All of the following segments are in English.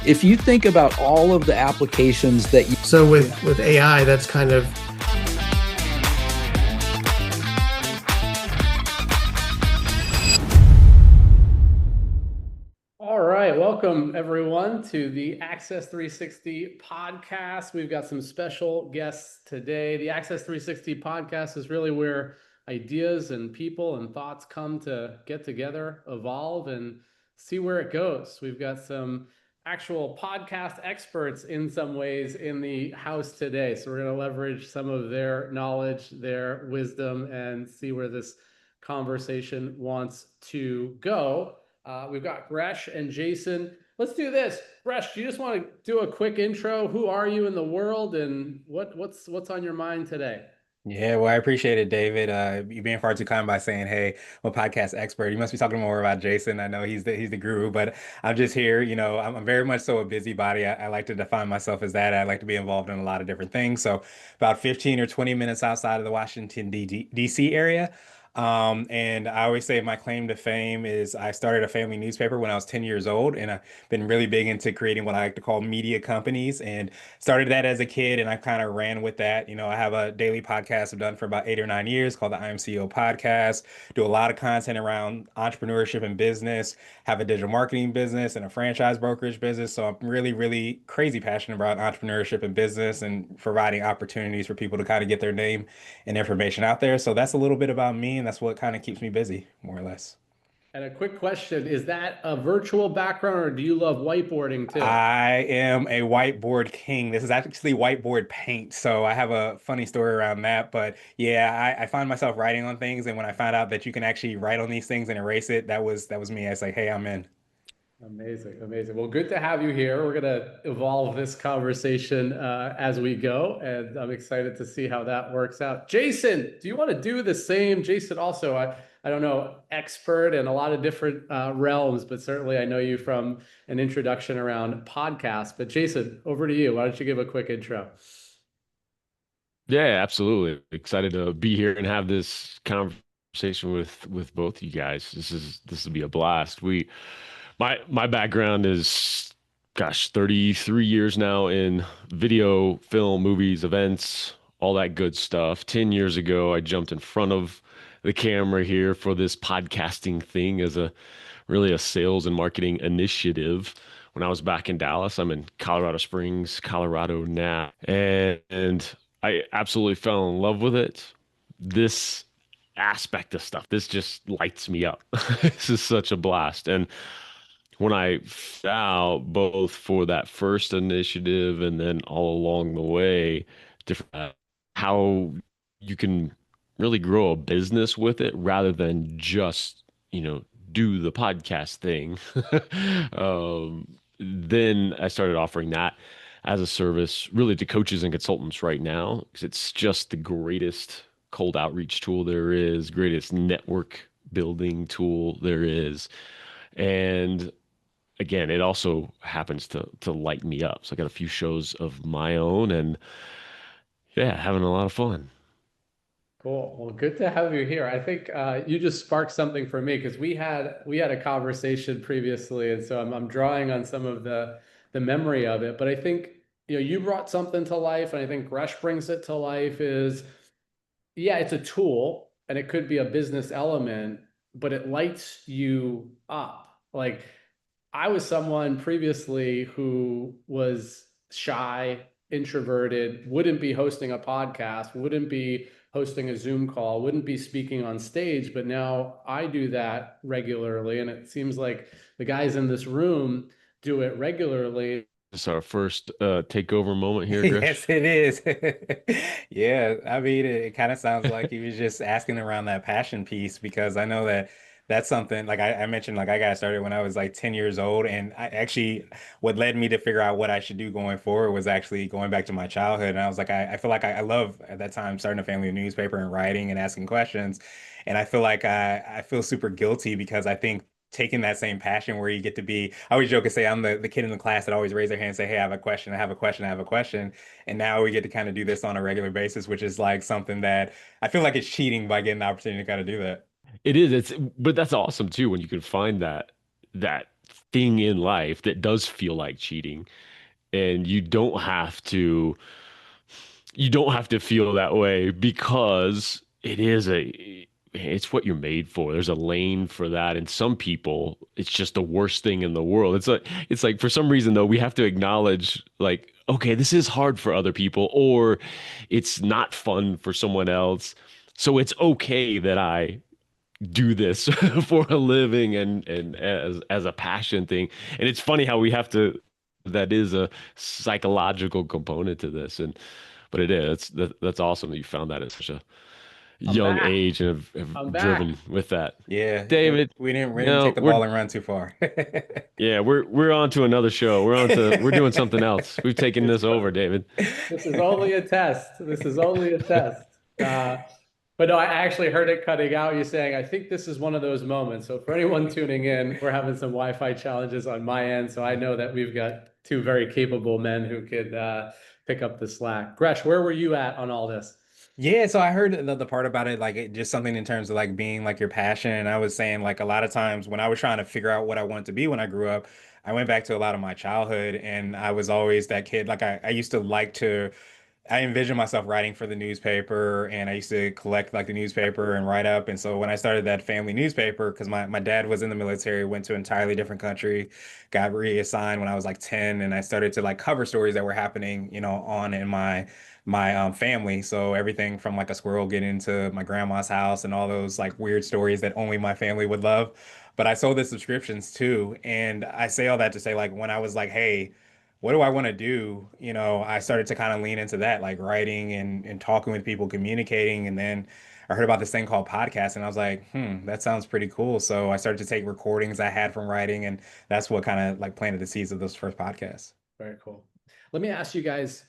If you think about all of the applications that you So with AI, that's kind of All right, welcome everyone to the Access 360 podcast. We've got some special guests today. The Access 360 podcast is really where ideas and people and thoughts come to get together, evolve, and see where it goes. We've got some actual podcast experts in some ways in the house today. So we're going to leverage some of their knowledge, their wisdom, and see where this conversation wants to go. We've got Gresh and Jason. Let's do this. Gresh, do you just want to do a quick intro? Who are you in the world, and what's on your mind today? Yeah, well, I appreciate it, David. You being far too kind by saying, "Hey, I'm a podcast expert." You must be talking more about Jason. I know he's the guru, but I'm just here. I'm very much so a busybody. I like to define myself as that. I like to be involved in a lot of different things. So, about 15 or 20 minutes outside of the Washington D.C. area. And I always say my claim to fame is I started a family newspaper when I was 10 years old, and I've been really big into creating what I like to call media companies. And started that as a kid, and I kind of ran with that. I have a daily podcast I've done for about 8 or 9 years called the I Am CEO podcast. Do a lot of content around entrepreneurship and business, have a digital marketing business and a franchise brokerage business. So I'm really, really crazy passionate about entrepreneurship and business and providing opportunities for people to kind of get their name and information out there. So that's a little bit about me, and that's what kind of keeps me busy, more or less. And a quick question, is that a virtual background or do you love whiteboarding too? I am a whiteboard king. This is actually whiteboard paint. So I have a funny story around that. But yeah, I find myself writing on things. And when I found out that you can actually write on these things and erase it, that was me. I was like, hey, I'm in. Amazing, amazing. Well, good to have you here. We're going to evolve this conversation as we go, and I'm excited to see how that works out. Jason, do you want to do the same? Jason, also, I don't know, expert in a lot of different realms, but certainly I know you from an introduction around podcasts. But Jason, over to you. Why don't you give a quick intro? Yeah, absolutely. Excited to be here and have this conversation with both you guys. This will be a blast. My background is, gosh, 33 years now in video, film, movies, events, all that good stuff. 10 years ago, I jumped in front of the camera here for this podcasting thing as a really a sales and marketing initiative. When I was back in Dallas, I'm in Colorado Springs, Colorado now, and I absolutely fell in love with it. This aspect of stuff, this just lights me up. This is such a blast. And when I found out both for that first initiative and then all along the way, different how you can really grow a business with it rather than just, do the podcast thing. Then I started offering that as a service really to coaches and consultants right now because it's just the greatest cold outreach tool there is, greatest network building tool there is. And again, it also happens to light me up. So I got a few shows of my own and yeah, having a lot of fun. Cool. Well, good to have you here. I think you just sparked something for me because we had a conversation previously, and so I'm drawing on some of the memory of it. But I think you brought something to life, and I think Gresh brings it to life. Is yeah, it's a tool, and it could be a business element, but it lights you up. Like I was someone previously who was shy, introverted, wouldn't be hosting a podcast, wouldn't be hosting a Zoom call, wouldn't be speaking on stage, but now I do that regularly. And it seems like the guys in this room do it regularly. This is our first takeover moment here, Yes, Grish. it is. Yeah, I mean, it kind of sounds like he was just asking around that passion piece because I know that that's something like I mentioned, like I got started when I was like 10 years old. And I actually, what led me to figure out what I should do going forward was actually going back to my childhood. And I was like, I feel like I love at that time starting a family newspaper and writing and asking questions. And I feel like I feel super guilty because I think taking that same passion where you get to be, I always joke and say I'm the kid in the class that always raise their hand and say, hey, I have a question, I have a question, I have a question. And now we get to kind of do this on a regular basis, which is like something that I feel like it's cheating by getting the opportunity to kind of do that. It is, but that's awesome too when you can find that thing in life that does feel like cheating, and you don't have to feel that way because it's what you're made for. There's a lane for that. And some people, it's just the worst thing in the world. It's like for some reason though, we have to acknowledge like, okay, this is hard for other people, or it's not fun for someone else. So it's okay that I do this for a living and as a passion thing. And it's funny how we have to, that is a psychological component to this. And but it is. That's awesome that you found that at such a I'm young back. age and have I'm back. driven with that. Yeah, David, we didn't take the we're ball and run too far. yeah, we're on to another show. We're doing something else. We've taken this over, David. This is only a test. This is only a test. But no, I actually heard it cutting out. You saying, I think this is one of those moments. So for anyone tuning in, we're having some Wi-Fi challenges on my end. So I know that we've got two very capable men who could pick up the slack. Gresh, where were you at on all this? Yeah, so I heard the part about it, like just something in terms of like being like your passion. And I was saying like a lot of times when I was trying to figure out what I wanted to be when I grew up, I went back to a lot of my childhood and I was always that kid. Like I used to like to I envisioned myself writing for the newspaper and I used to collect like the newspaper and write up. And so when I started that family newspaper, because my dad was in the military, went to an entirely different country, got reassigned when I was like 10, and I started to like cover stories that were happening, on in my family. So everything from like a squirrel getting into my grandma's house and all those like weird stories that only my family would love. But I sold the subscriptions too. And I say all that to say like when I was like, hey, what do I want to do? I started to kind of lean into that, like writing and talking with people, communicating. And then I heard about this thing called podcast, and I was like, that sounds pretty cool. So I started to take recordings I had from writing, and that's what kind of like planted the seeds of those first podcasts. Very cool. Let me ask you guys,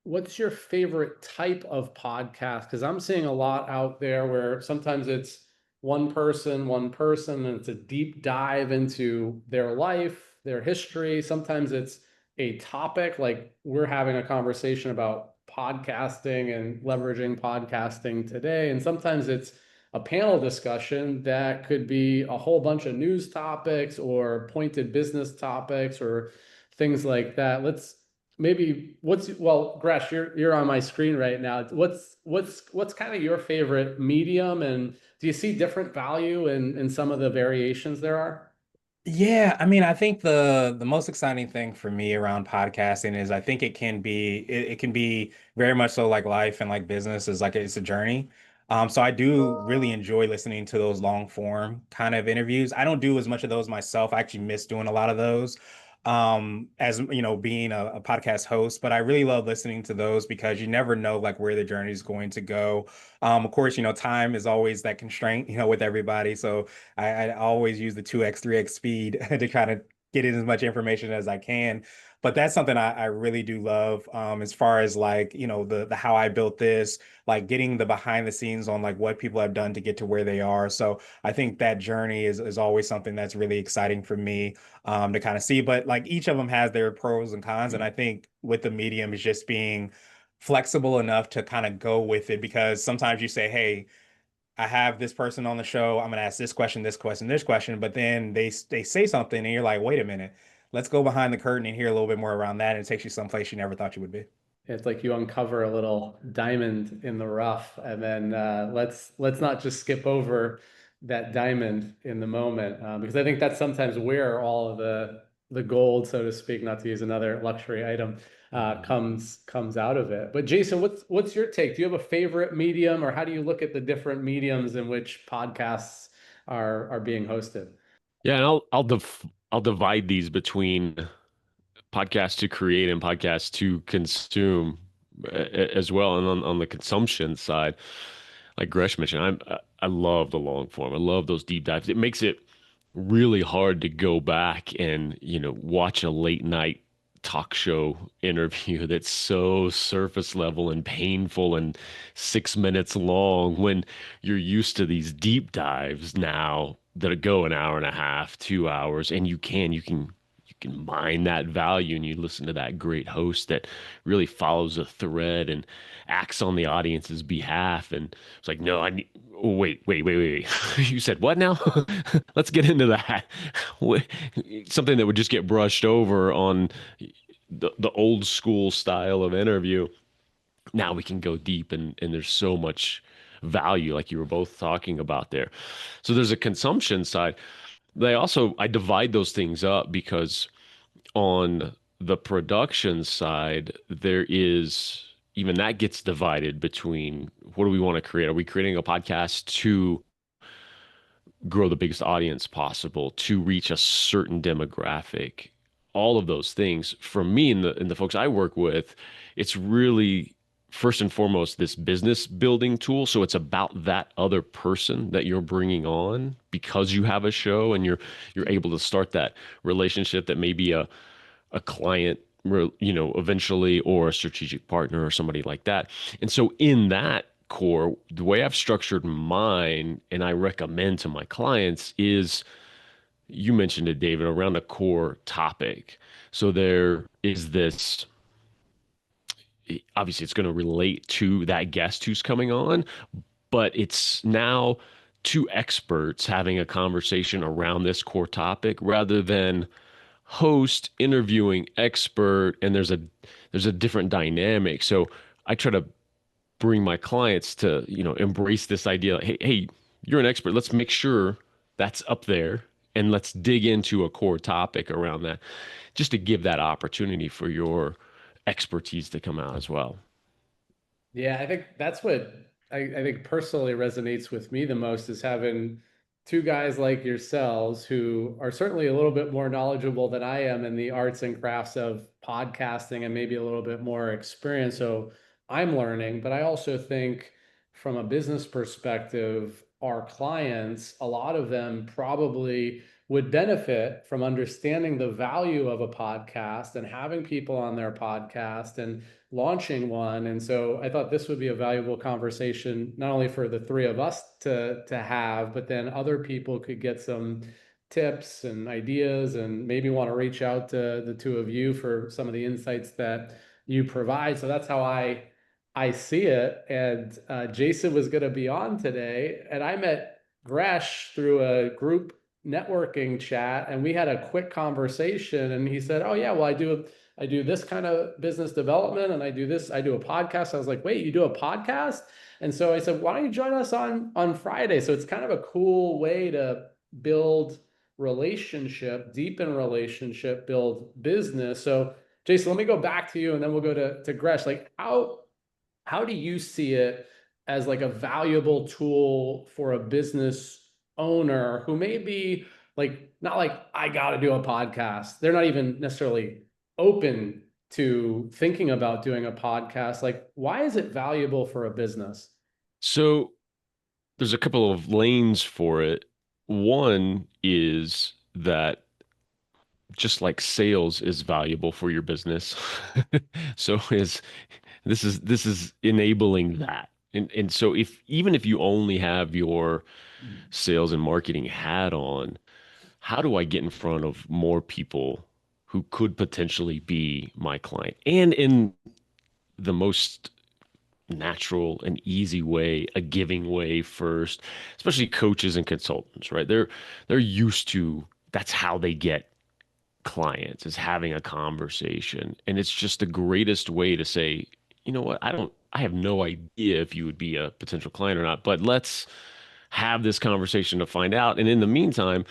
what's your favorite type of podcast? Because I'm seeing a lot out there where sometimes it's one person, and it's a deep dive into their life, their history. Sometimes it's a topic, like we're having a conversation about podcasting and leveraging podcasting today. And sometimes it's a panel discussion that could be a whole bunch of news topics or pointed business topics or things like that. Let's maybe Gresh, you're on my screen right now. What's kind of your favorite medium, and do you see different value in some of the variations there are? Yeah, I mean, I think the most exciting thing for me around podcasting is I think it can be very much so like life and like business is like it's a journey. So I do really enjoy listening to those long form kind of interviews. I don't do as much of those myself. I actually miss doing a lot of those. As being a podcast host, but I really love listening to those because you never know like where the journey is going to go. Of course, time is always that constraint, with everybody. So I always use the 2x, 3x speed to kind of get in as much information as I can. But that's something I really do love, as far as like, the how I built this, like getting the behind the scenes on like what people have done to get to where they are. So I think that journey is always something that's really exciting for me, to kind of see. But like each of them has their pros and cons. And I think with the medium is just being flexible enough to kind of go with it because sometimes you say, hey, I have this person on the show. I'm gonna ask this question, this question, this question, but then they say something, and you're like, wait a minute, let's go behind the curtain and hear a little bit more around that, and it takes you someplace you never thought you would be. It's like you uncover a little diamond in the rough, and then let's not just skip over that diamond in the moment, because I think that's sometimes where all of the gold, so to speak, not to use another luxury item, comes out of it. But Jason, what's your take? Do you have a favorite medium, or how do you look at the different mediums in which podcasts are being hosted? Yeah, and I'll divide these between podcasts to create and podcasts to consume as well. And on the consumption side, like Gresh mentioned, I love the long form. I love those deep dives. It makes it really hard to go back and, watch a late night talk show interview that's so surface level and painful and 6 minutes long when you're used to these deep dives now that go an hour and a half, 2 hours, and you can mine that value and you listen to that great host that really follows a thread and acts on the audience's behalf. And it's like, no, Wait. You said what now? Let's get into that. Wh- Something that would just get brushed over on the old school style of interview. Now we can go deep, and there's so much value, like you were both talking about there. So there's a consumption side. I divide those things up because on the production side, there is even that gets divided between what do we want to create? Are we creating a podcast to grow the biggest audience possible, to reach a certain demographic? All of those things. For me and the folks I work with, it's really first and foremost this business building tool. So it's about that other person that you're bringing on because you have a show, and you're able to start that relationship that may be a client, eventually, or a strategic partner or somebody like that. And so in that core, the way I've structured mine and I recommend to my clients is, you mentioned it, David, around a core topic. So there is this, obviously it's going to relate to that guest who's coming on, but it's now two experts having a conversation around this core topic rather than host interviewing expert, and there's a different dynamic. So I try to bring my clients to, embrace this idea like, hey, you're an expert, let's make sure that's up there, and let's dig into a core topic around that, just to give that opportunity for your expertise to come out as well. Yeah, I think that's what I think personally resonates with me the most is having two guys like yourselves who are certainly a little bit more knowledgeable than I am in the arts and crafts of podcasting and maybe a little bit more experience. So I'm learning, but I also think from a business perspective, our clients, a lot of them probably would benefit from understanding the value of a podcast and having people on their podcast and launching one. And so I thought this would be a valuable conversation, not only for the three of us to have, but then other people could get some tips and ideas and maybe want to reach out to the two of you for some of the insights that you provide. So that's how I see it. And Jason was going to be on today, and I met Gresh through a group networking chat, and we had a quick conversation. And he said, "Oh yeah, well I do this kind of business development, and I do this. I do a podcast." I was like, "Wait, you do a podcast?" And so I said, "Why don't you join us on Friday?" So it's kind of a cool way to build relationship, deepen relationship, build business. So Jason, let me go back to you, and then we'll go to Gresh. Like how do you see it as like a valuable tool for a business owner who may be like not like I got to do a podcast. They're not even necessarily open to thinking about doing a podcast. Like, why is it valuable for a business? So there's a couple of lanes for it. One is that just like sales is valuable for your business, so is this is enabling that. And so if even if you only have your sales and marketing hat on, how do I get in front of more people who could potentially be my client, and in the most natural and easy way, a giving way first, especially coaches and consultants, right? They're used to, that's how they get clients, is having a conversation. And it's just the greatest way to say, you know what, I have no idea if you would be a potential client or not, but let's have this conversation to find out. And in the meantime,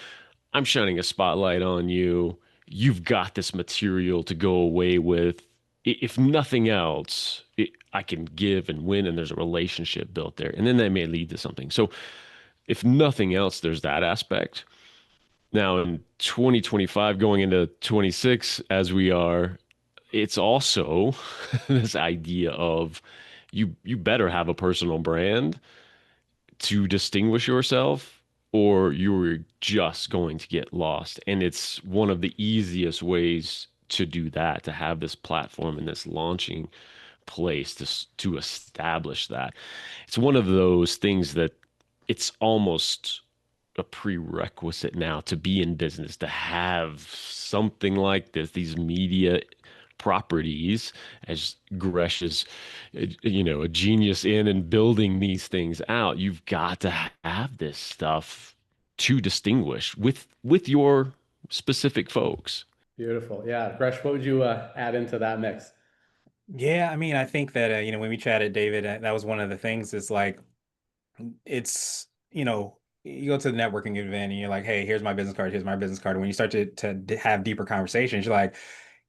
I'm shining a spotlight on you. You've got this material to go away with. If nothing else, I can give and win, and there's a relationship built there. And then that may lead to something. So, if nothing else, there's that aspect. Now, in 2025, going into 26, as we are, it's also this idea of you better have a personal brand to distinguish yourself, or you're just going to get lost. And it's one of the easiest ways to do that, to have this platform and this launching place to establish that. It's one of those things that it's almost a prerequisite now to be in business, to have something like this, these media properties, as Gresh is, a genius in and building these things out. You've got to have this stuff to distinguish with your specific folks. Beautiful. Yeah. Gresh, what would you add into that mix? Yeah, I mean, I think that when we chatted, David, that was one of the things. Is like it's you go to the networking event and you're like, hey, here's my business card, here's my business card. And when you start to have deeper conversations, you're like,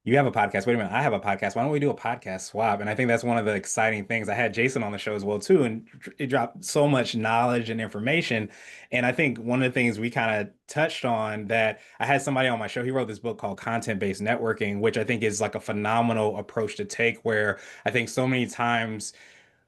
you have a podcast. Wait a minute, I have a podcast. Why don't we do a podcast swap? And I think that's one of the exciting things. I had Jason on the show as well too, and it dropped so much knowledge and information. And I think one of the things we kind of touched on, that I had somebody on my show, he wrote this book called Content-Based Networking, which I think is like a phenomenal approach to take, where I think so many times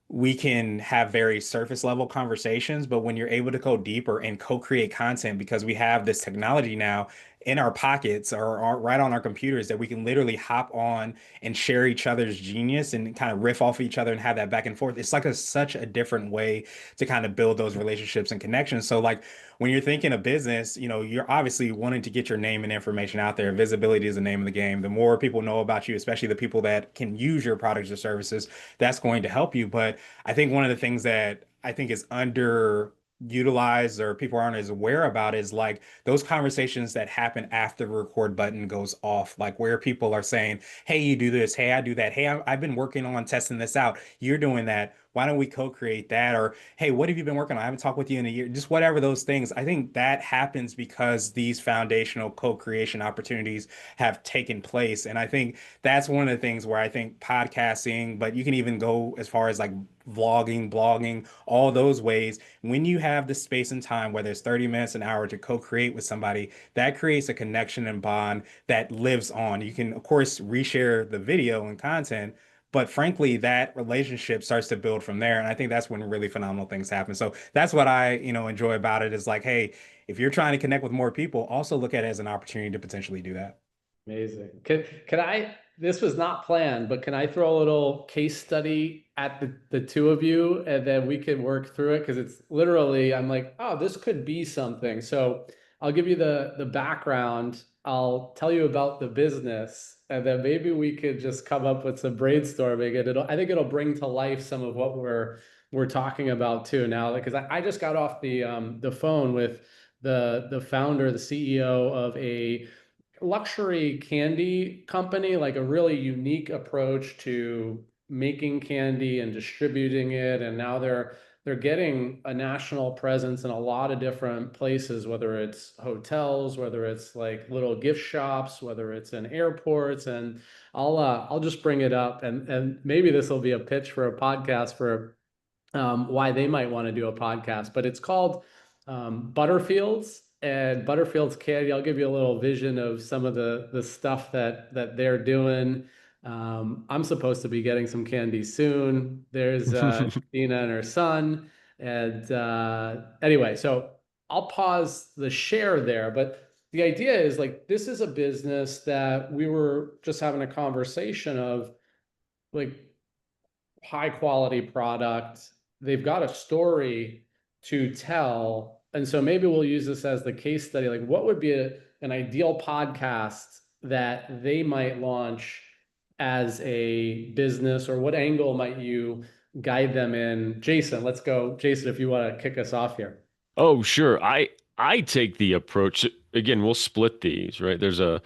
we can have very surface level conversations, but when you're able to go deeper and co-create content, because we have this technology now in our pockets or right on our computers, that we can literally hop on and share each other's genius and kind of riff off each other and have that back and forth. It's like such a different way to kind of build those relationships and connections. So like when you're thinking of business, you're obviously wanting to get your name and information out there. Visibility is the name of the game. The more people know about you, especially the people that can use your products or services, that's going to help you. But I think one of the things that I think is underutilized or people aren't as aware about is like those conversations that happen after the record button goes off, like where people are saying, hey, you do this, hey, I do that, hey, I've been working on testing this out, you're doing that. Why don't we co-create that? Or, hey, what have you been working on? I haven't talked with you in a year. Just whatever those things. I think that happens because these foundational co-creation opportunities have taken place. And I think that's one of the things where I think podcasting, but you can even go as far as like vlogging, blogging, all those ways. When you have the space and time, whether it's 30 minutes, an hour, to co-create with somebody, that creates a connection and bond that lives on. You can, of course, reshare the video and content, but frankly, that relationship starts to build from there. And I think that's when really phenomenal things happen. So that's what I, enjoy about it, is like, hey, if you're trying to connect with more people, also look at it as an opportunity to potentially do that. Amazing. Can I, this was not planned, but can I throw a little case study at the two of you, and then we can work through it? Because it's literally, I'm like, oh, this could be something. So I'll give you the background. I'll tell you about the business, and then maybe we could just come up with some brainstorming, and I think it'll bring to life some of what we're talking about too now. Because I just got off the phone with the founder, the CEO of a luxury candy company, like a really unique approach to making candy and distributing it. And now they're getting a national presence in a lot of different places, whether it's hotels, whether it's like little gift shops, whether it's in airports. And I'll just bring it up, and maybe this will be a pitch for a podcast for why they might want to do a podcast. But it's called Butterfields and Butterfields Candy. I'll give you a little vision of some of the stuff that they're doing. I'm supposed to be getting some candy soon. There's Dina and her son. And anyway, so I'll pause the share there. But the idea is like, this is a business that we were just having a conversation of, like, high quality product. They've got a story to tell. And so maybe we'll use this as the case study. Like, what would be an ideal podcast that they might launch as a business, or what angle might you guide them in? Jason, let's go. Jason, if you want to kick us off here. Oh, sure. I take the approach, again, we'll split these, right? There's a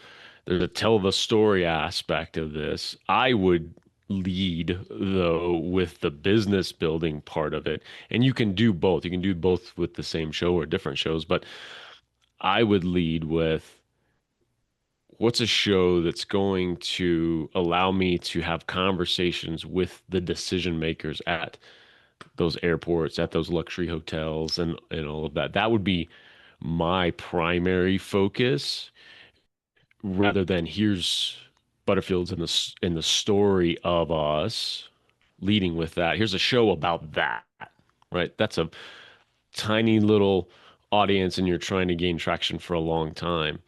tell the story aspect of this. I would lead though with the business building part of it. And you can do both. You can do both with the same show or different shows, but I would lead with what's a show that's going to allow me to have conversations with the decision makers at those airports, at those luxury hotels, and all of that. That would be my primary focus, rather than here's Butterfields in the story of us, leading with that. Here's a show about that, right? That's a tiny little audience, and you're trying to gain traction for a long time.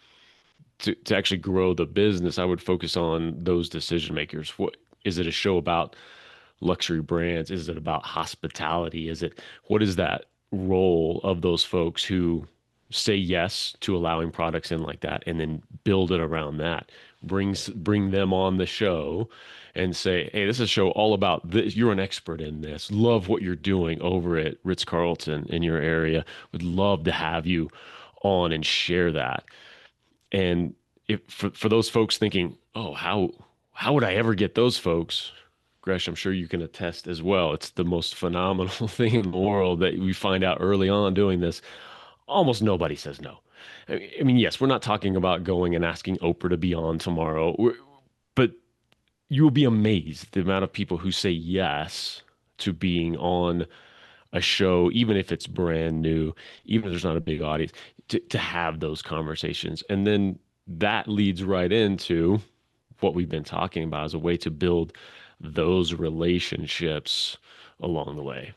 To actually grow the business, I would focus on those decision makers. What is it? A show about luxury brands? Is it about hospitality? What is that role of those folks who say yes to allowing products in like that, and then build it around that? bring them on the show and say, hey, this is a show all about this. You're an expert in this. Love what you're doing over at Ritz-Carlton in your area. Would love to have you on and share that. And if for those folks thinking, oh, how would I ever get those folks? Gresh, I'm sure you can attest as well. It's the most phenomenal thing in the world that we find out early on doing this. Almost nobody says no. I mean, yes, we're not talking about going and asking Oprah to be on tomorrow, but you will be amazed the amount of people who say yes to being on a show, even if it's brand new, even if there's not a big audience, to have those conversations. And then that leads right into what we've been talking about as a way to build those relationships along the way.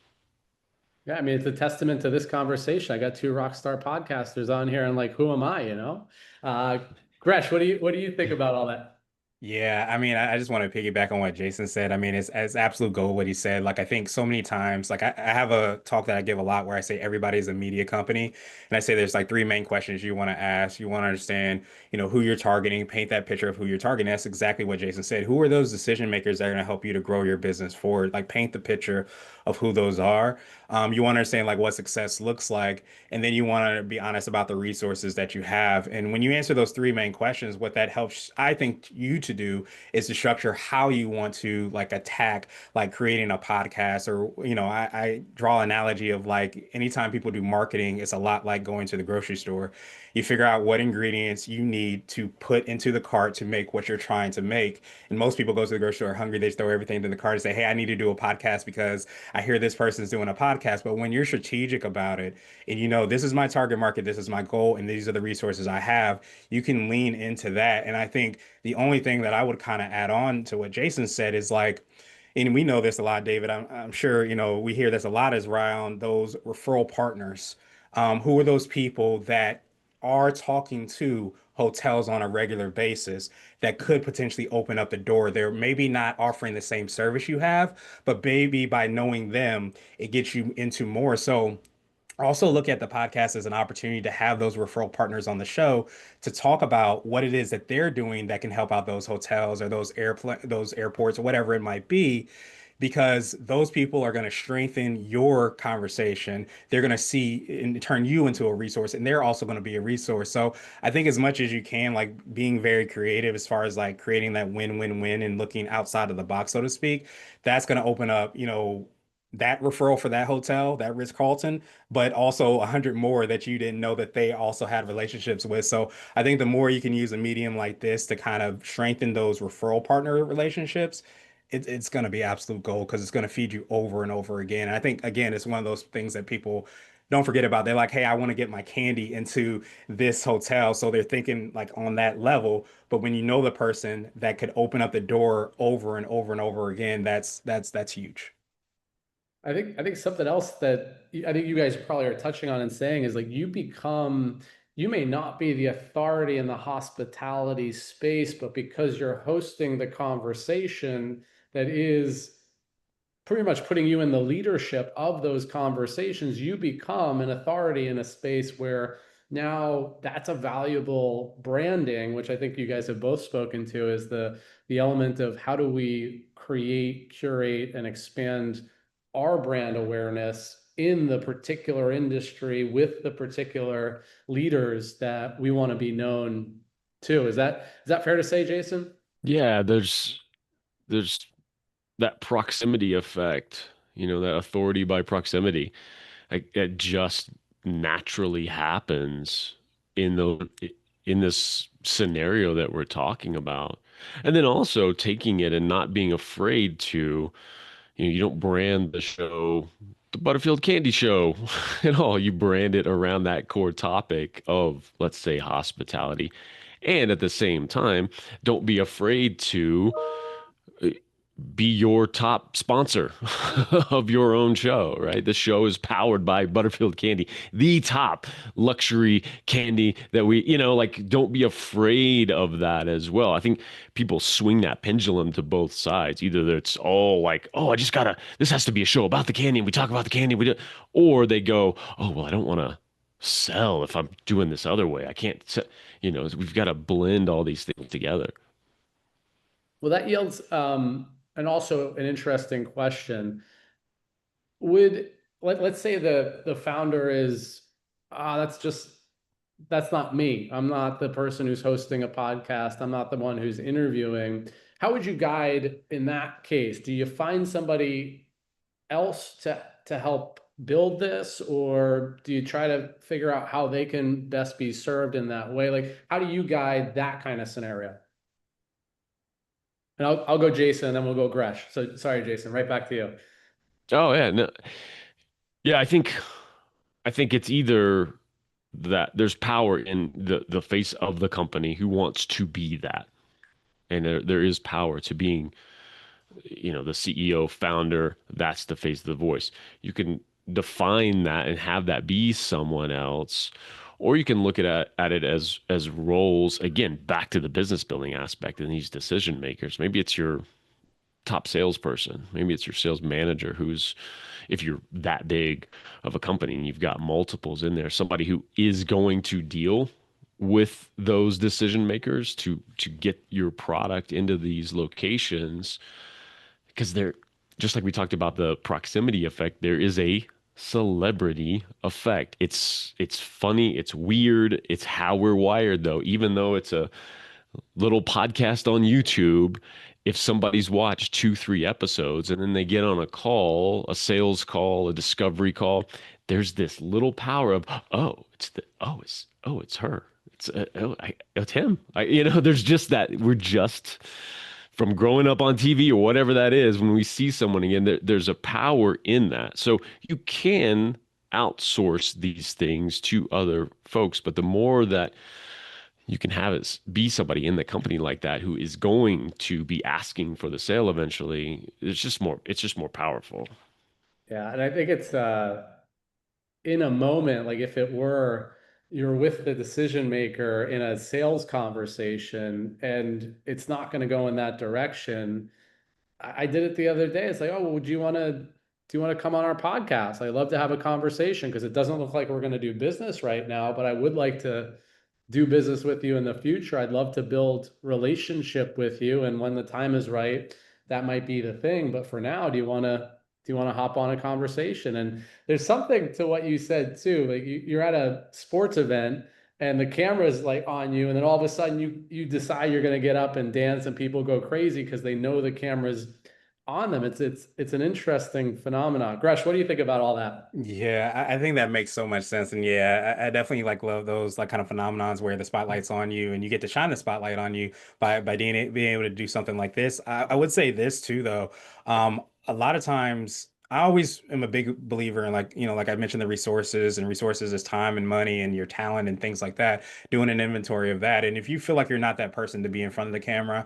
Yeah, I mean, it's a testament to this conversation. I got two rock star podcasters on here, and like, who am I, you know? Uh, Gresh, what do you think about all that? Yeah, I mean, I just want to piggyback on what Jason said. I mean, it's absolute gold what he said. Like, I think so many times, like, I have a talk that I give a lot where I say everybody's a media company. And I say there's like three main questions you want to ask. You want to understand, who you're targeting, paint that picture of who you're targeting. That's exactly what Jason said. Who are those decision makers that are going to help you to grow your business forward? Like, paint the picture of who those are. You want to understand, like, what success looks like. And then you want to be honest about the resources that you have. And when you answer those three main questions, what that helps, I think, you to do is to structure how you want to like attack like creating a podcast. Or I draw an analogy of like anytime people do marketing, it's a lot like going to the grocery store. You figure out what ingredients you need to put into the cart to make what you're trying to make. And most people go to the grocery store hungry, they throw everything in the cart and say, hey, I need to do a podcast because I hear this person's doing a podcast. But when you're strategic about it and this is my target market, this is my goal, and these are the resources I have, you can lean into that. And I think the only thing that I would kind of add on to what Jason said is like, and we know this a lot, David. I'm sure we hear this a lot is around those referral partners. Who are those people that are talking to hotels on a regular basis that could potentially open up the door? They're maybe not offering the same service you have, but maybe by knowing them, it gets you into more. So also look at the podcast as an opportunity to have those referral partners on the show to talk about what it is that they're doing that can help out those hotels or those airports or whatever it might be, because those people are going to strengthen your conversation. They're going to see and turn you into a resource, and they're also going to be a resource. So I think as much as you can, like being very creative as far as like creating that win-win-win and looking outside of the box, so to speak, that's going to open up, that referral for that hotel, that Ritz-Carlton, but also 100 more that you didn't know that they also had relationships with. So I think the more you can use a medium like this to kind of strengthen those referral partner relationships, it's going to be absolute gold because it's going to feed you over and over again. And I think, again, it's one of those things that people don't forget about. They're like, hey, I want to get my candy into this hotel. So they're thinking like on that level. But when you know the person that could open up the door over and over and over again, that's huge. I think something else that I think you guys probably are touching on and saying is like you may not be the authority in the hospitality space, but because you're hosting the conversation that is pretty much putting you in the leadership of those conversations, you become an authority in a space where now that's a valuable branding, which I think you guys have both spoken to, is the element of how do we create, curate, and expand our brand awareness in the particular industry with the particular leaders that we want to be known to. Is that fair to say, Jason? Yeah, there's that proximity effect, that authority by proximity. Like it just naturally happens in the in this scenario that we're talking about. And then also taking it and not being afraid to, you don't brand the show the Butterfield Candy Show at all. You brand it around that core topic of, let's say, hospitality. And at the same time, don't be afraid to be your top sponsor of your own show, right? The show is powered by Butterfield Candy, the top luxury candy that like, don't be afraid of that as well. I think people swing that pendulum to both sides. Either it's all like, oh, this has to be a show about the candy and we talk about the candy, or they go, oh, well, I don't want to sell if I'm doing this other way. I can't, we've got to blend all these things together. Well, that yields and also an interesting question. Would let's say the founder is that's not me. I'm not the person who's hosting a podcast. I'm not the one who's interviewing. How would you guide in that case? Do you find somebody else to help build this, or do you try to figure out how they can best be served in that way? Like, how do you guide that kind of scenario? And I'll go Jason, and then we'll go Gresh. So sorry, Jason, right back to you. Oh yeah, no, yeah. I think it's either that there's power in the face of the company who wants to be that, and there is power to being, the CEO, founder. That's the face of the voice. You can define that and have that be someone else, or you can look at it as roles. Again, back to the business building aspect and these decision makers. Maybe it's your top salesperson. Maybe it's your sales manager who's, if you're that big of a company and you've got multiples in there, somebody who is going to deal with those decision makers to get your product into these locations, because they're, just like we talked about the proximity effect, there is a celebrity effect. It's funny, it's weird, it's how we're wired though. Even though it's a little podcast on YouTube, if somebody's watched 2, 3 episodes and then they get on a call, a sales call, a discovery call, there's this little power of, it's her. It's him. There's just that. We're just from growing up on TV or whatever that is. When we see someone again, there's a power in that. So you can outsource these things to other folks, but the more that you can have it be somebody in the company like that who is going to be asking for the sale eventually, it's just more powerful. Yeah, and I think it's in a moment, like if it were you're with the decision maker in a sales conversation and it's not going to go in that direction. I did it the other day. It's like, oh, well, do you want to come on our podcast? I'd love to have a conversation because it doesn't look like we're going to do business right now, but I would like to do business with you in the future. I'd love to build relationship with you. And when the time is right, that might be the thing. But for now, do you want to hop on a conversation? And there's something to what you said too. Like you're at a sports event and the camera's like on you, and then all of a sudden you decide you're going to get up and dance, and people go crazy because they know the camera's on them. It's an interesting phenomenon. Gresh, what do you think about all that? Yeah, I think that makes so much sense. And yeah, I definitely like love those like kind of phenomenons where the spotlight's on you and you get to shine the spotlight on you by being able to do something like this. I would say this too, though. A lot of times I always am a big believer in like, like I mentioned, the resources, and resources is time and money and your talent and things like that, doing an inventory of that. And if you feel like you're not that person to be in front of the camera,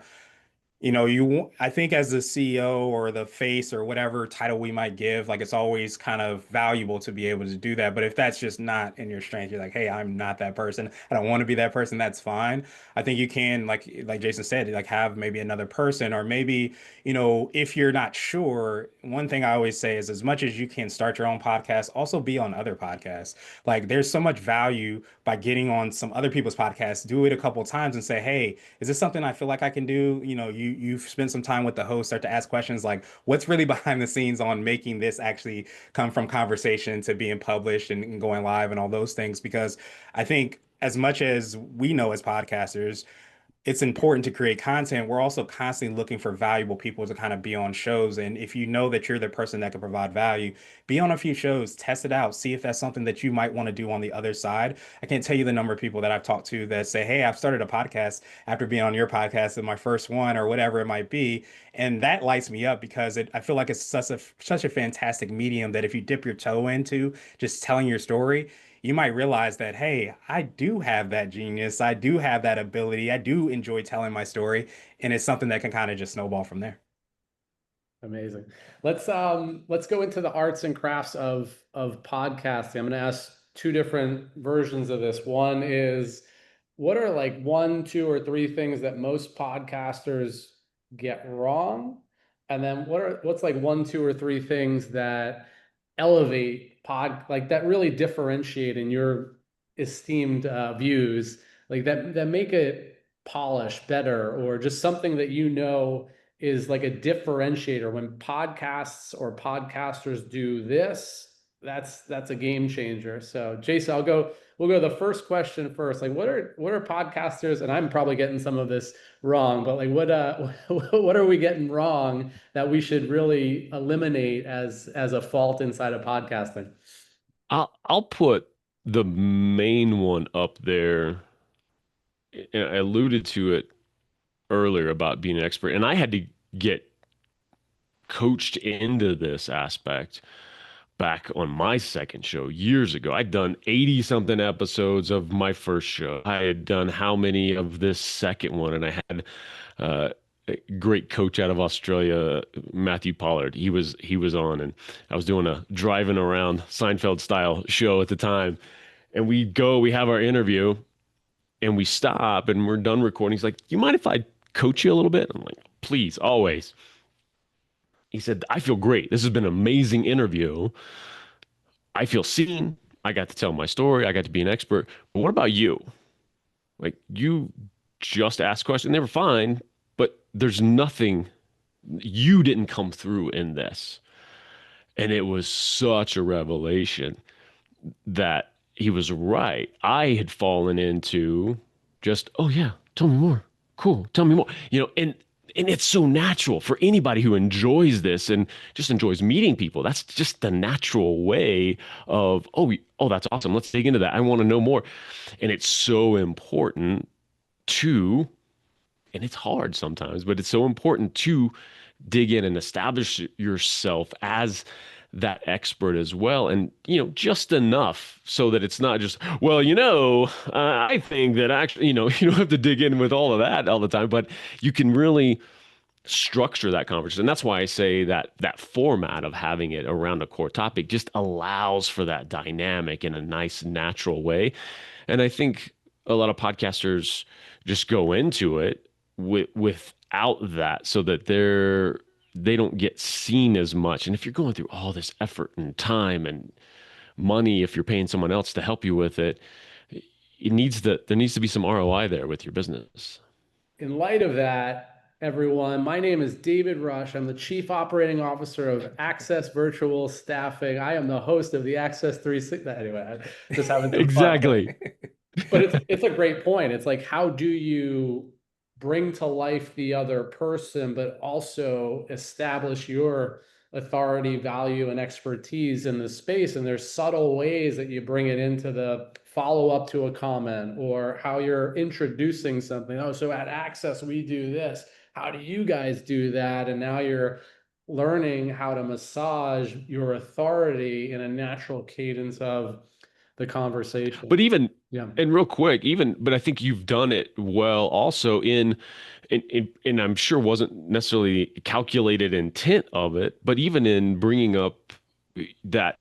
I think as the CEO or the face or whatever title we might give, like it's always kind of valuable to be able to do that. But if that's just not in your strength, you're like, hey, I'm not that person. I don't want to be that person. That's fine. I think you can, like Jason said, like have maybe another person, or maybe, if you're not sure, one thing I always say is as much as you can start your own podcast, also be on other podcasts. Like there's so much value by getting on some other people's podcasts, do it a couple of times and say, hey, is this something I feel like I can do? You've spent some time with the host, start to ask questions like, what's really behind the scenes on making this actually come from conversation to being published and going live and all those things? Because I think as much as we know as podcasters, it's important to create content. We're also constantly looking for valuable people to kind of be on shows. And if you know that you're the person that can provide value, be on a few shows, test it out, see if that's something that you might want to do on the other side. I can't tell you the number of people that I've talked to that say, hey, I've started a podcast after being on your podcast in my first one or whatever it might be. And that lights me up because I feel like it's such a fantastic medium that if you dip your toe into just telling your story, you might realize that, hey, I do have that genius. I do have that ability. I do enjoy telling my story. And it's something that can kind of just snowball from there. Amazing. Let's go into the arts and crafts of podcasting. I'm going to ask two different versions of this. One is, what are like one, two, or three things that most podcasters get wrong? And then what's like one, two, or three things that elevate like that really differentiate in your esteemed views, like that make it polish better, or just something that you know is like a differentiator when podcasts or podcasters do this, that's a game changer. So Jason, we'll go the first question first. Like what are podcasters, and I'm probably getting some of this wrong, but like what are we getting wrong that we should really eliminate as a fault inside of podcasting? I'll put the main one up there. And I alluded to it earlier about being an expert, and I had to get coached into this aspect back on my second show years ago. I'd done 80 something episodes of my first show. I had done how many of this second one, and I had a great coach out of Australia, Matthew Pollard. He was on, and I was doing a driving around Seinfeld style show at the time. And we have our interview, and we stop, and we're done recording. He's like, "You mind if I coach you a little bit?" I'm like, "Please, always." He said, "I feel great. This has been an amazing interview. I feel seen. I got to tell my story. I got to be an expert. But what about you? Like, you just asked questions. They were fine, but there's nothing, you didn't come through in this." And it was such a revelation that he was right. I had fallen into just, "Oh yeah, tell me more. Cool, tell me more." And it's so natural for anybody who enjoys this and just enjoys meeting people. That's just the natural way of, oh, that's awesome. Let's dig into that. I want to know more. And it's so important to, and it's hard sometimes, but it's so important to dig in and establish yourself as that expert as well. And, just enough so that it's not just, well, I think that actually, you don't have to dig in with all of that all the time, but you can really structure that conversation. And that's why I say that format of having it around a core topic just allows for that dynamic in a nice, natural way. And I think a lot of podcasters just go into it without that, so that they don't get seen as much. And if you're going through all this effort and time and money, if you're paying someone else to help you with it, there needs to be some ROI there with your business. In light of that, everyone, my name is David Rush. I'm the Chief Operating Officer of Access Virtual Staffing. I am the host of the Access 360. Anyway, I'm just having some Exactly. fun. But it's a great point. It's like, how do you bring to life the other person, but also establish your authority, value, and expertise in the space? And there's subtle ways that you bring it into the follow up to a comment, or how you're introducing something. Oh, so at Access, we do this. How do you guys do that? And now you're learning how to massage your authority in a natural cadence of the conversation. But even, Yeah. and real quick, but I think you've done it well also in I'm sure wasn't necessarily calculated intent of it, but even in bringing up that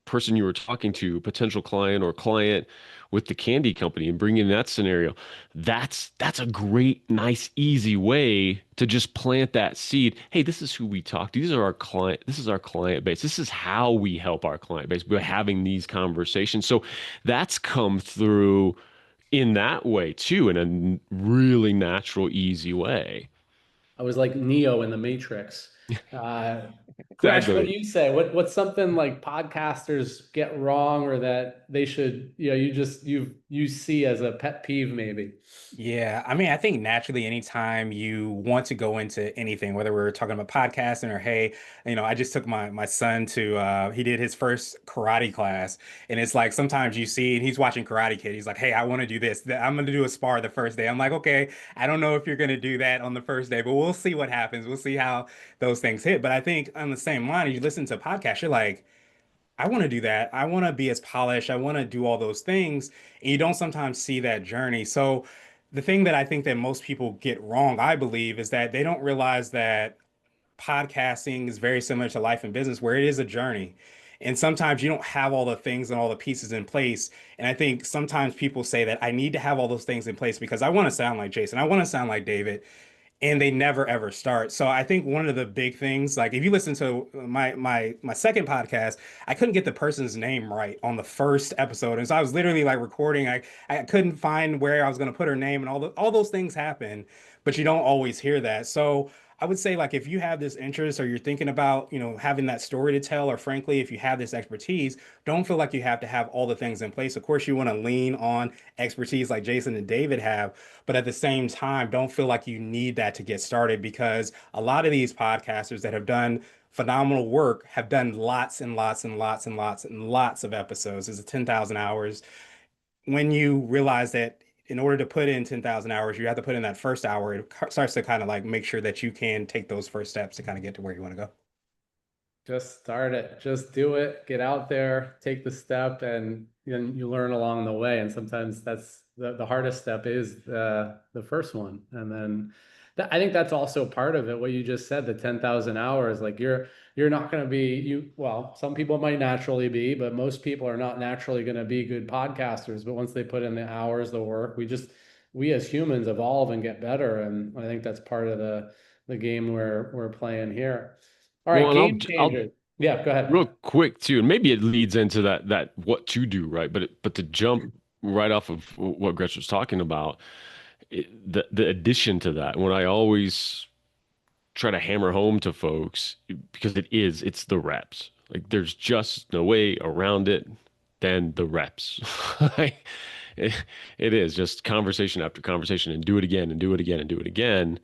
person you were talking to, potential client or client with the candy company, and bringing in that scenario, that's a great, nice, easy way to just plant that seed. Hey, this is who we talk to. This is our client base. This is how we help our client base by having these conversations. So that's come through in that way too, in a really natural, easy way. I was like Neo in the Matrix. Crash, what do Exactly. you say? What's something like podcasters get wrong, or that they should, you see as a pet peeve maybe? Yeah, I mean, I think naturally, anytime you want to go into anything, whether we're talking about podcasting or hey, I just took my son to he did his first karate class, and it's like sometimes you see and he's watching Karate Kid. He's like, "Hey, I want to do this. I'm going to do a spar the first day." I'm like, "Okay, I don't know if you're going to do that on the first day, but we'll see what happens. We'll see how those things hit." But I think on the same line, you listen to podcasts, you're like, I want to do that. I want to be as polished. I want to do all those things. And you don't sometimes see that journey. So the thing that I think that most people get wrong, I believe, is that they don't realize that podcasting is very similar to life and business, where it is a journey. And sometimes you don't have all the things and all the pieces in place. And I think sometimes people say that I need to have all those things in place because I want to sound like Jason. I want to sound like David. and they never ever start. So I think one of the big things, like if you listen to my second podcast, I couldn't get the person's name right on the first episode, and so I was literally like recording. I couldn't find where I was going to put her name, and all those things happen, but you don't always hear that. So I would say like if you have this interest or you're thinking about, having that story to tell, or frankly, if you have this expertise, don't feel like you have to have all the things in place. Of course, you want to lean on expertise like Jason and David have, but at the same time, don't feel like you need that to get started, because a lot of these podcasters that have done phenomenal work have done lots and lots and lots and lots and lots of episodes. It's a 10,000 hours. When you realize that in order to put in 10,000 hours, you have to put in that first hour, it starts to kind of like make sure that you can take those first steps to kind of get to where you want to go. Just start it. Just do it. Get out there, take the step, and then you learn along the way. And sometimes that's the hardest step is the first one. And then I think that's also part of it. What you just said, the 10,000 hours, like you're not going to be well, some people might naturally be, but most people are not naturally going to be good podcasters. But once they put in the hours, the work, we as humans evolve and get better. And I think that's part of the game we're playing here. All right, Well, and game I'll changer. Yeah, go ahead. real quick too, and maybe it leads into that what to do, right? But to jump right off of what Gretch was talking about, the addition to that, when I always try to hammer home to folks, because it's the reps. Like there's just no way around it than the reps. Like, it, it is just conversation after conversation, and do it again and do it again and do it again.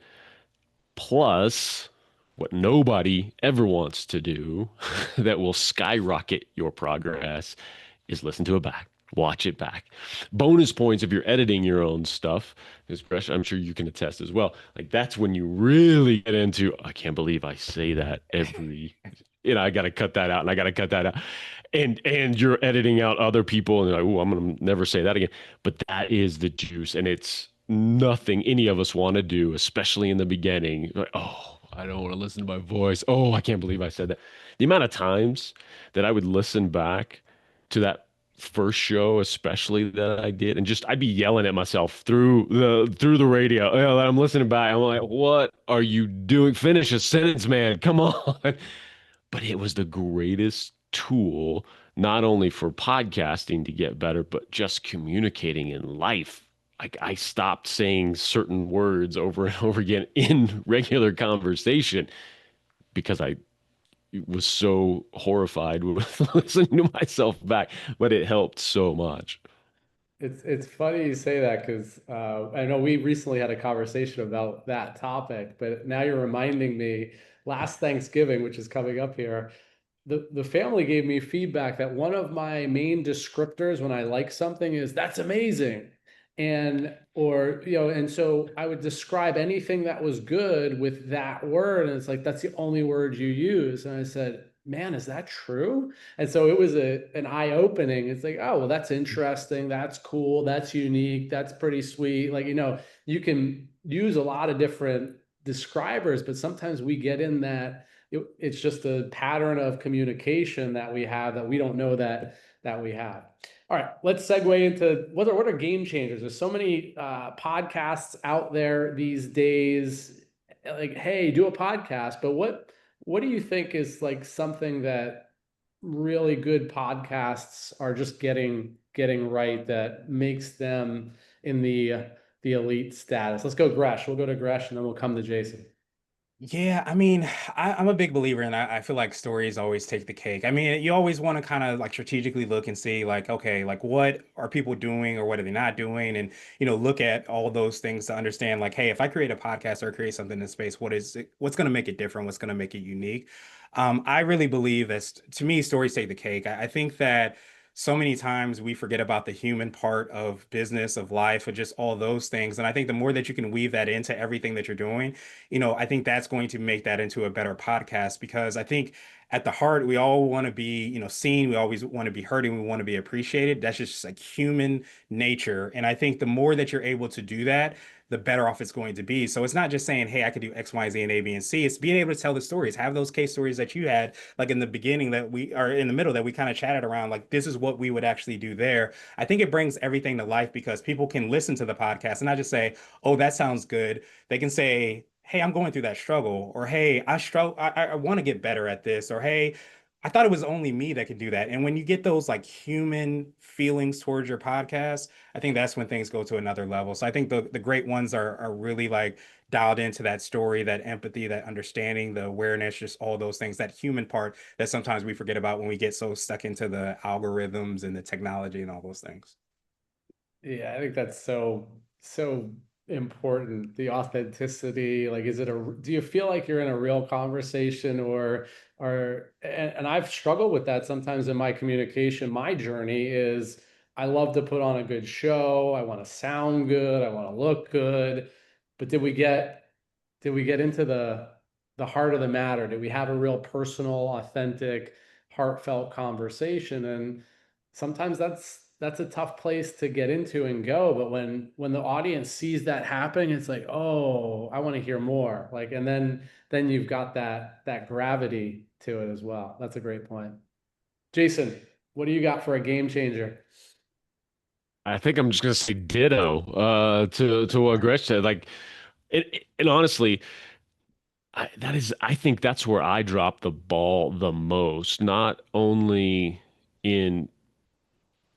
Plus, what nobody ever wants to do that will skyrocket your progress is listen to it back, watch it back. Bonus points if you're editing your own stuff, because I'm sure you can attest as well. Like that's when you really get into, I can't believe I say that I got to cut that out and I got to cut that out. And you're editing out other people and you're like, oh, I'm gonna never say that again. But that is the juice, and it's nothing any of us want to do, especially in the beginning. Like, oh, I don't want to listen to my voice. Oh, I can't believe I said that. The amount of times that I would listen back to that first show, especially that I did, and just I'd be yelling at myself through the radio. You know, I'm listening back. I'm like, what are you doing? Finish a sentence, man. Come on. But it was the greatest tool, not only for podcasting to get better, but just communicating in life. Like I stopped saying certain words over and over again in regular conversation because I was so horrified with listening to myself back, but it helped so much. It's funny you say that because I know we recently had a conversation about that topic, but now you're reminding me last Thanksgiving, which is coming up here, the family gave me feedback that one of my main descriptors when I like something is that's amazing. And so I would describe anything that was good with that word. And it's like, that's the only word you use. And I said, man, is that true? And so it was an eye-opening. It's like, oh, well, that's interesting. That's cool. That's unique. That's pretty sweet. Like, you can use a lot of different describers, but sometimes we get in that it's just a pattern of communication that we have that we don't know that we have. All right, let's segue into what are game changers. There's so many podcasts out there these days. Like, hey, do a podcast. But what do you think is like something that really good podcasts are just getting right that makes them in the elite status? Let's go Gresh. We'll go to Gresh and then we'll come to Jason. Yeah, I mean, I'm a big believer, and I feel like stories always take the cake. I mean, you always want to kind of like strategically look and see, like, okay, like what are people doing or what are they not doing? And, look at all those things to understand, like, hey, if I create a podcast or create something in space, what's going to make it different? What's going to make it unique? I really believe that to me, stories take the cake. I think that so many times we forget about the human part of business, of life, of just all those things. And I think the more that you can weave that into everything that you're doing, I think that's going to make that into a better podcast, because I think at the heart, we all want to be, seen. We always want to be heard and we want to be appreciated. That's just like human nature. And I think the more that you're able to do that, the better off it's going to be. So it's not just saying, hey, I could do X, Y, Z, and A, B, and C. It's being able to tell the stories, have those case stories that you had, like in the beginning that we are in the middle that we kind of chatted around, like this is what we would actually do there. I think it brings everything to life because people can listen to the podcast and not just say, oh, that sounds good. They can say, hey, I'm going through that struggle, or hey, I struggle, I want to get better at this, or hey, I thought it was only me that could do that. And when you get those like human feelings towards your podcast, I think that's when things go to another level. So I think the great ones are really like dialed into that story, that empathy, that understanding, the awareness, just all those things, that human part that sometimes we forget about when we get so stuck into the algorithms and the technology and all those things. Yeah, I think that's so important. The authenticity, like, do you feel like you're in a real conversation, and I've struggled with that sometimes in my communication. My journey is I love to put on a good show. I want to sound good. I want to look good. But did we get into the heart of the matter? Did we have a real personal, authentic, heartfelt conversation? And sometimes that's a tough place to get into and go. But when the audience sees that happening, it's like, oh, I want to hear more. Like, and then you've got that gravity to it as well. That's a great point. Jason, what do you got for a game changer? I think I'm just gonna say ditto to what Gretch said. Like, and honestly, I think that's where I drop the ball the most, not only in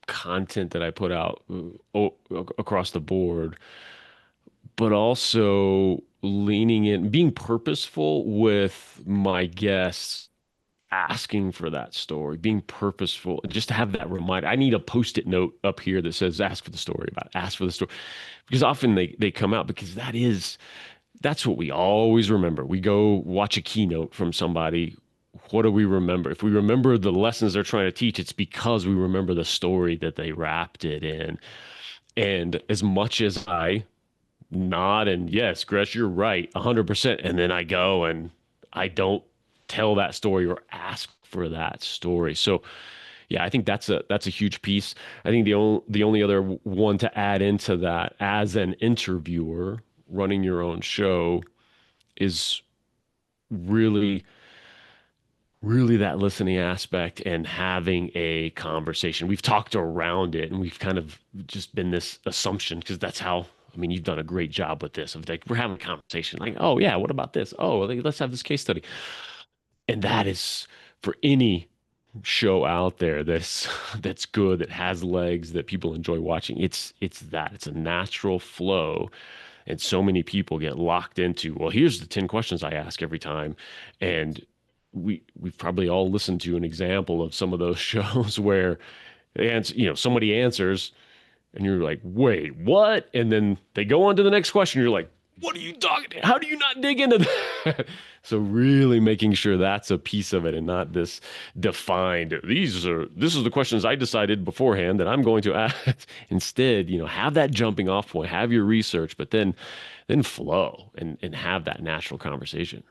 content that I put out across the board, but also leaning in, being purposeful with my guests, asking for that story, being purposeful, just to have that reminder. I need a post-it note up here that says, ask for the story about, ask for the story. Because often they come out because that's what we always remember. We go watch a keynote from somebody. What do we remember? If we remember the lessons they're trying to teach, it's because we remember the story that they wrapped it in. And as much as I nod and yes, Gresh, you're right, 100%. And then I go and I don't tell that story or ask for that story. So yeah, I think that's a huge piece. I think the only other one to add into that as an interviewer running your own show is really really that listening aspect and having a conversation. We've talked around it and we've kind of just been this assumption because that's how, I mean, you've done a great job with this of like, we're having a conversation like, oh yeah, what about this? Oh, let's have this case study. And that is for any show out there that's that's good, that has legs, that people enjoy watching. It's a natural flow. And so many people get locked into, well, here's the 10 questions I ask every time. And we've probably all listened to an example of some of those shows where somebody answers and you're like, wait, what? And then they go on to the next question. You're like, what are you talking? How do you not dig into that? So really making sure that's a piece of it and not this defined. This is the questions I decided beforehand that I'm going to ask. Instead, have that jumping off point, have your research, but then flow and have that natural conversation.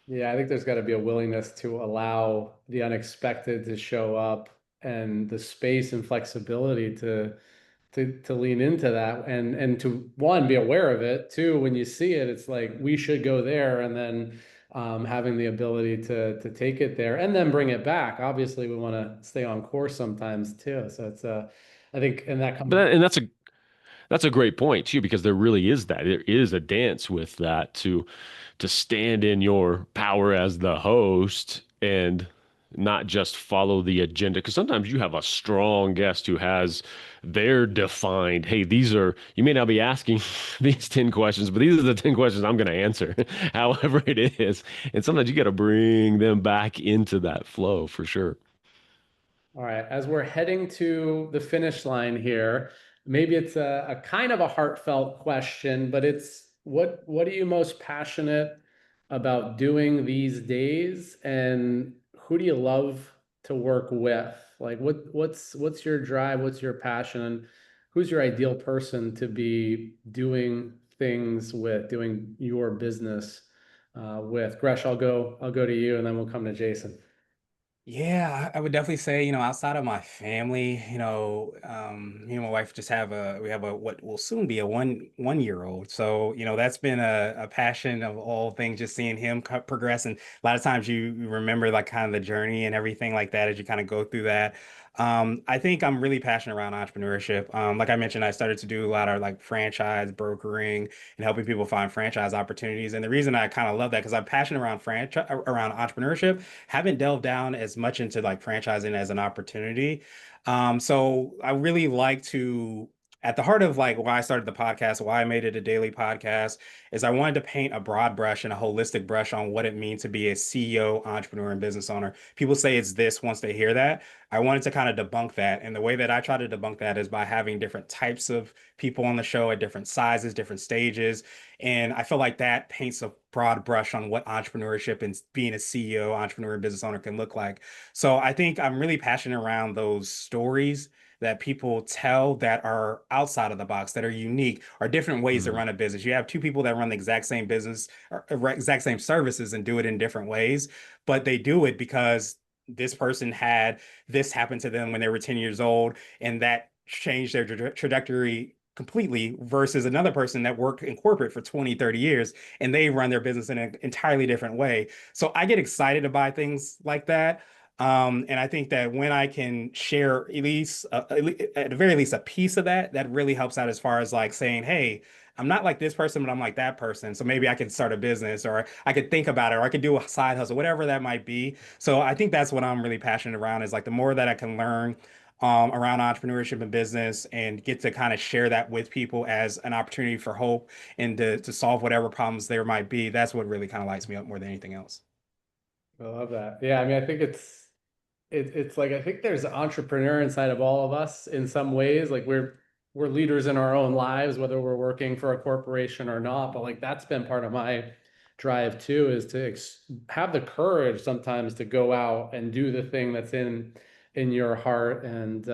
Yeah, I think there's got to be a willingness to allow the unexpected to show up and the space and flexibility to lean into that and to one be aware of it. Two, when you see it, it's like we should go there, and then having the ability to take it there and then bring it back. Obviously, we want to stay on course sometimes too. So it's I think, and that But comes. that's a great point too, because there really is that. There is a dance with that to stand in your power as the host and not just follow the agenda. Because sometimes you have a strong guest who has their defined, hey, you may not be asking these 10 questions, but these are the 10 questions I'm going to answer, however it is. And sometimes you got to bring them back into that flow for sure. All right, as we're heading to the finish line here, maybe it's a kind of a heartfelt question, but it's what are you most passionate about doing these days, and who do you love to work with? Like what's your drive, what's your passion, and who's your ideal person to be doing things with, doing your business with? Gresh, I'll go to you, and then we'll come to Jason. Yeah, I would definitely say, outside of my family, me and my wife just we have a what will soon be a one year old. So, that's been a passion of all things, just seeing him progress. And a lot of times you remember like kind of the journey and everything like that as you kind of go through that. I think I'm really passionate around entrepreneurship. Like I mentioned, I started to do a lot of like franchise brokering and helping people find franchise opportunities. And the reason I kind of love that because I'm passionate around franchise around entrepreneurship, haven't delved down as much into like franchising as an opportunity. So I really like to at the heart of like why I started the podcast, why I made it a daily podcast, is I wanted to paint a broad brush and a holistic brush on what it means to be a CEO, entrepreneur, and business owner. People say it's this once they hear that. I wanted to kind of debunk that. And the way that I try to debunk that is by having different types of people on the show at different sizes, different stages. And I feel like that paints a broad brush on what entrepreneurship and being a CEO, entrepreneur, and business owner can look like. So I think I'm really passionate around those stories that people tell that are outside of the box, that are unique, or different ways to Mhm. run a business. You have two people that run the exact same business or exact same services and do it in different ways, but they do it because this person had this happen to them when they were 10 years old, and that changed their trajectory completely versus another person that worked in corporate for 20, 30 years and they run their business in an entirely different way. So I get excited about things like that. And I think that when I can share at the very least, a piece of that, that really helps out as far as like saying, hey, I'm not like this person, but I'm like that person. So maybe I can start a business or I could think about it or I could do a side hustle, whatever that might be. So I think that's what I'm really passionate around is like the more that I can learn around entrepreneurship and business and get to kind of share that with people as an opportunity for hope and to solve whatever problems there might be. That's what really kind of lights me up more than anything else. I love that. Yeah, I mean, I think it's like I think there's an entrepreneur inside of all of us in some ways. Like we're leaders in our own lives, whether we're working for a corporation or not. But like that's been part of my drive too, is to have the courage sometimes to go out and do the thing that's in your heart and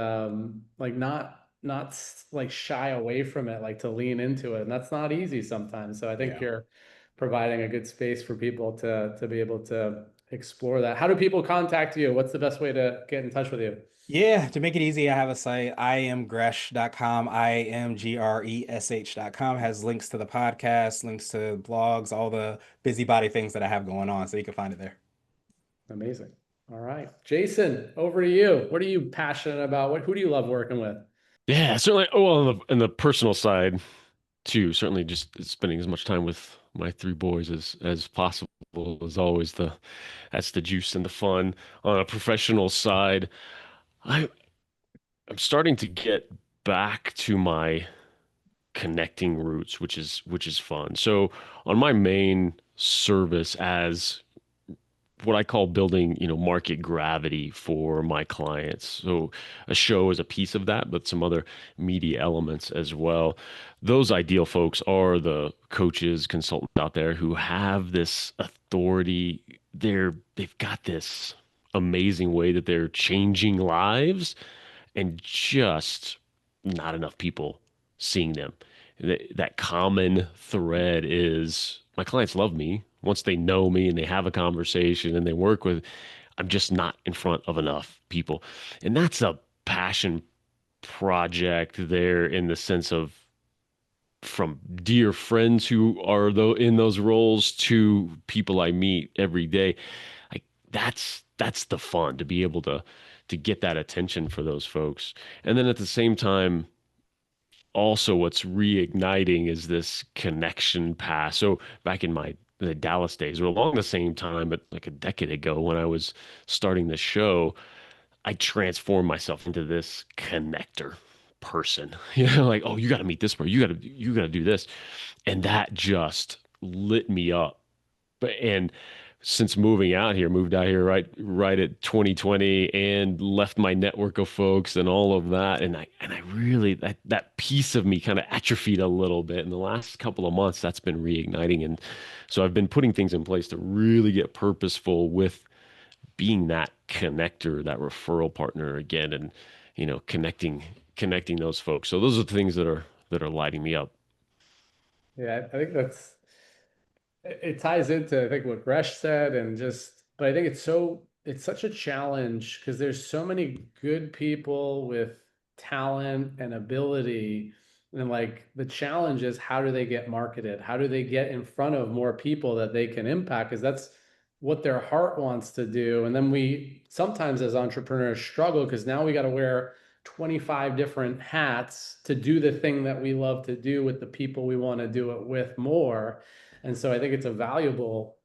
like not like shy away from it, like to lean into it. And that's not easy sometimes. So I think Yeah. you're providing a good space for people to be able to explore that. How do people contact you? What's the best way to get in touch with you? Yeah, to make it easy, I have a site, imgresh.com, imgresh.com, has links to the podcast, links to blogs, all the busybody things that I have going on, so you can find it there. Amazing. All right. Jason, over to you. What are you passionate about? Who do you love working with? Yeah, certainly. Oh, well, on the personal side too, certainly just spending as much time with my three boys as possible is always that's the juice and the fun. On a professional side, I I'm starting to get back to my connecting roots, which is fun. So on my main service as what I call building, market gravity for my clients. So a show is a piece of that, but some other media elements as well. Those ideal folks are the coaches, consultants out there who have this authority. They've got this amazing way that they're changing lives and just not enough people seeing them. That common thread is my clients love me once they know me and they have a conversation and they work with. I'm just not in front of enough people. And that's a passion project there in the sense of from dear friends who are though in those roles to people I meet every day. Like that's the fun to be able to get that attention for those folks. And then at the same time, also what's reigniting is this connection path. So back in the Dallas days, or along the same time, but like a decade ago when I was starting the show, I transformed myself into this connector person. Like, oh, you got to meet this person. You got to do this. And that just lit me up. But and since moved out here right at 2020 and left my network of folks and all of that. And I really that piece of me kind of atrophied a little bit in the last couple of months. That's been reigniting. And so I've been putting things in place to really get purposeful with being that connector, that referral partner again, and connecting those folks. So those are the things that are lighting me up. Yeah, I think it ties into I think what Gresh said and just but I think it's such a challenge because there's so many good people with talent and ability and like the challenge is how do they get marketed? How do they get in front of more people that they can impact? Because what their heart wants to do. And then we sometimes as entrepreneurs struggle because now we got to wear 25 different hats to do the thing that we love to do with the people we want to do it with more. And so I think it's a valuable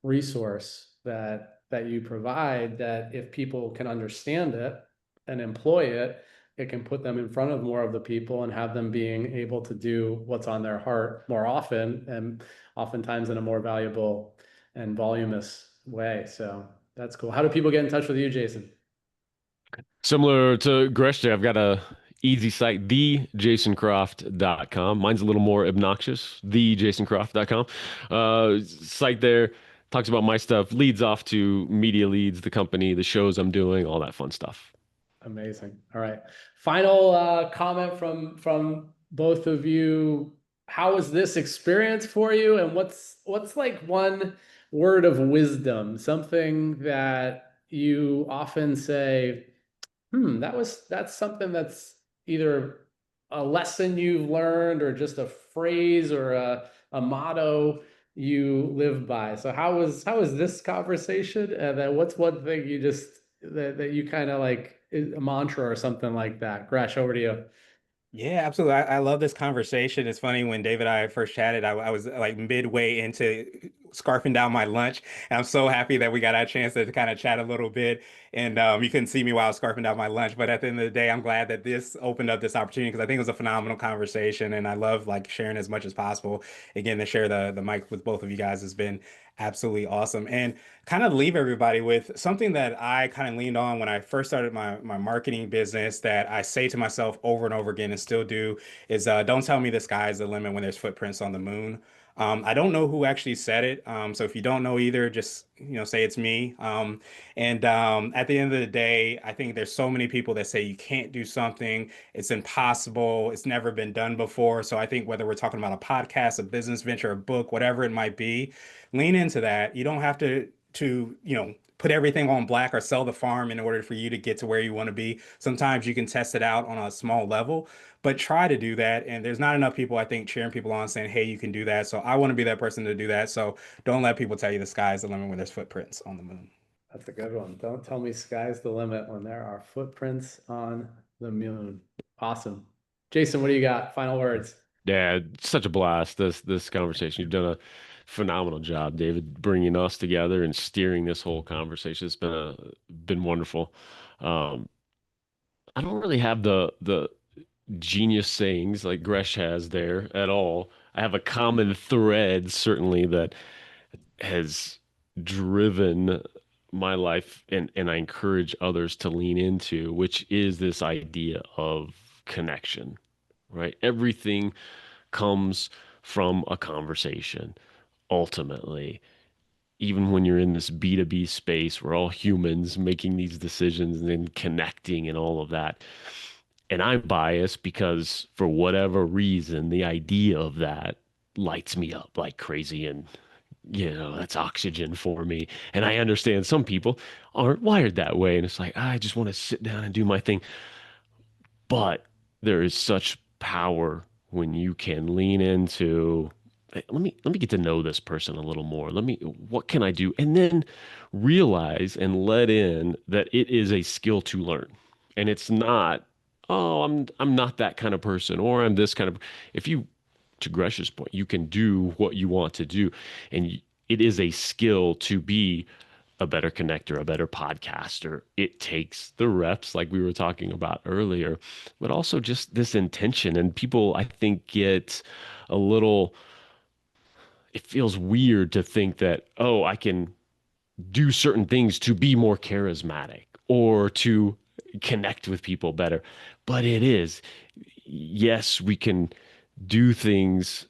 resource that you provide, that if people can understand it and employ it, it can put them in front of more of the people and have them being able to do what's on their heart more often, and oftentimes in a more valuable and voluminous way. So that's cool. How do people get in touch with you, Jason? Similar to Gresh, I've got a easy site, thejasoncroft.com. Mine's a little more obnoxious, thejasoncroft.com. Site there talks about my stuff, leads off to media leads, the company, the shows I'm doing, all that fun stuff. Amazing. All right. Final comment from both of you. How was this experience for you? And what's like one word of wisdom, something that you often say, that's something that's either a lesson you've learned or just a phrase or a motto you live by. So how was this conversation? And then what's one thing you just that you kind of like a mantra or something like that? Gresh, over to you. Yeah, absolutely. I love this conversation. It's funny when David and I first chatted, I was like midway into scarfing down my lunch. And I'm so happy that we got a chance to kind of chat a little bit. And you couldn't see me while I was scarfing down my lunch. But at the end of the day, I'm glad that this opened up this opportunity because I think it was a phenomenal conversation. And I love like sharing as much as possible. Again, to share the mic with both of you guys has been absolutely awesome. And kind of leave everybody with something that I kind of leaned on when I first started my marketing business that I say to myself over and over again and still do is don't tell me the sky's the limit when there's footprints on the moon. I don't know who actually said it. So if you don't know either, just say it's me. And at the end of the day, I think there's so many people that say you can't do something, it's impossible, it's never been done before. So I think whether we're talking about a podcast, a business venture, a book, whatever it might be, lean into that. You don't have to put everything on black or sell the farm in order for you to get to where you want to be. Sometimes you can test it out on a small level, but try to do that. And there's not enough people, I think, cheering people on saying, hey, you can do that. So I want to be that person to do that. So don't let people tell you the sky is the limit when there's footprints on the moon. That's a good one. Don't tell me sky's the limit when there are footprints on the moon. Awesome. Jason, what do you got? Final words. Yeah, such a blast, this conversation. You've done a phenomenal job, David, bringing us together and steering this whole conversation. It's been wonderful. Um, I don't really have the genius sayings like Gresh has there at all. I have a common thread, certainly, that has driven my life and I encourage others to lean into, which is this idea of connection, right? Everything comes from a conversation ultimately. Even when you're in this B2B space, we're all humans making these decisions and then connecting and all of that. And I'm biased because for whatever reason, the idea of that lights me up like crazy. And, that's oxygen for me. And I understand some people aren't wired that way. And it's like, I just want to sit down and do my thing. But there is such power when you can lean into, "Hey, let me get to know this person a little more. What can I do?" And then realize and let in that it is a skill to learn. And it's not, oh, I'm not that kind of person, or I'm this kind of. If you, to Gresh's point, you can do what you want to do, and it is a skill to be a better connector, a better podcaster. It takes the reps, like we were talking about earlier, but also just this intention. And people, I think, get a little, it feels weird to think that, oh, I can do certain things to be more charismatic or to connect with people better. But it is, yes, we can do things.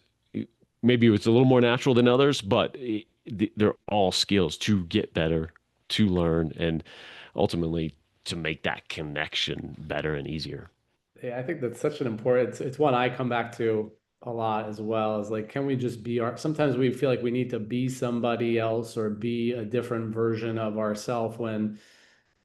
Maybe it's a little more natural than others, but they're all skills to get better, to learn, and ultimately to make that connection better and easier. Yeah, I think that's such an important, it's one I come back to a lot as well, is like, can we just be sometimes we feel like we need to be somebody else or be a different version of ourselves, when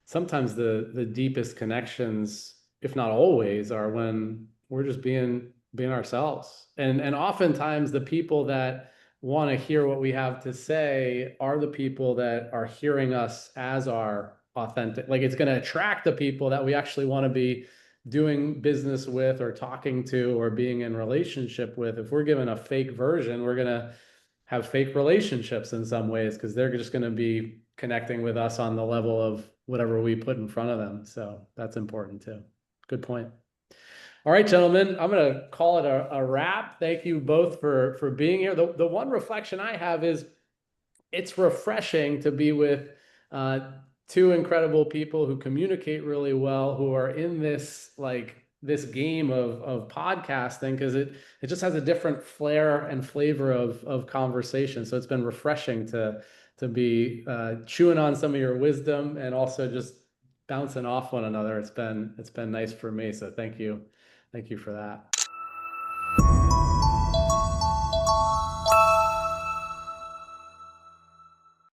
sometimes the deepest connections, if not always, are when we're just being ourselves. And oftentimes the people that want to hear what we have to say are the people that are hearing us as our authentic. Like it's going to attract the people that we actually want to be doing business with or talking to or being in relationship with. If we're given a fake version, we're going to have fake relationships in some ways because they're just going to be connecting with us on the level of whatever we put in front of them. So that's important too. Good point. All right, gentlemen, I'm going to call it a wrap. Thank you both for being here. The one reflection I have is it's refreshing to be with uh, two incredible people who communicate really well, who are in this this game of podcasting because it just has a different flair and flavor of conversation. So it's been refreshing to be chewing on some of your wisdom and also just bouncing off one another. It's been nice for me. So thank you for that.